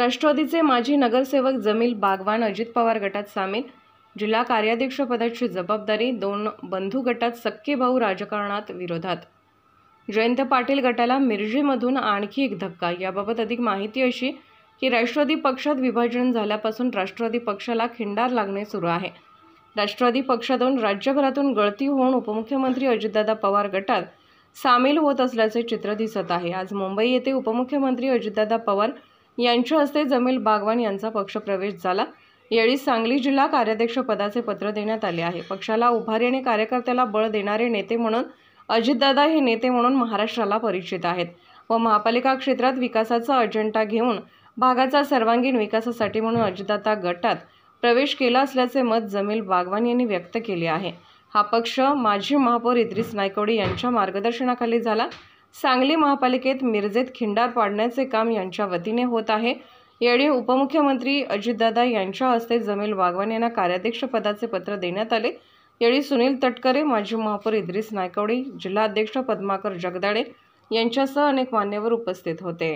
राष्ट्रवादीचे माजी नगरसेवक जमील बागवान अजित पवार गटात सामील। जिल्हा कार्याध्यक्षपदाची जबाबदारी 2 बंधू गटात सक्के भाऊ राजकारणात विरोधात। जयंत पाटील गटाला मिरजेमधून आणखी एक धक्का। याबाबत अधिक माहिती अशी की राष्ट्रवादी पक्षात विभाजन झाल्यापासून राष्ट्रवादी पक्षाला खिंडार लागणे सुरू आहे। राष्ट्रवादी पक्षातून राज्यभरातून गळती होऊन उपमुख्यमंत्री अजितदादा पवार गटात सामील होत असल्याचे चित्र दिसत आहे। आज मुंबई येथे उपमुख्यमंत्री अजितदादा पवार यांच्या हस्ते जमील बागवान यांचा पक्षप्रवेश झाला। यावेळी सांगली जिल्हा कार्याध्यक्ष पदाचे पत्र देण्यात आले आहे। पक्षाला उभारी आणि कार्यकर्त्याला बळ देणारे नेते म्हणून अजितदादा हे नेते म्हणून महाराष्ट्राला परिचित आहेत व महापालिका क्षेत्रात विकासाचा अजेंडा घेऊन भागाचा सर्वांगीण विकासासाठी म्हणून अजितदादा गटात प्रवेश केला असल्याचे मत जमील बागवान यांनी व्यक्त केले आहे। हा पक्ष माजी महापौर इद्रिस नायकवडी यांच्या मार्गदर्शनाखाली झाला। सांगली महापालिकेत मिरजेत खिंडार पाडण्याचे काम यांच्या वतीने होत आहे। यावेळी उपमुख्यमंत्री अजितदादा यांच्या हस्ते जमील बागवान यांना कार्याध्यक्ष पदाचे पत्र देण्यात आले। यावेळी सुनील तटकरे, माजी महापौर इद्रिस नायकवडी, जिल्हाध्यक्ष पद्माकर जगदाळे यांच्यासह अनेक मान्यवर उपस्थित होते।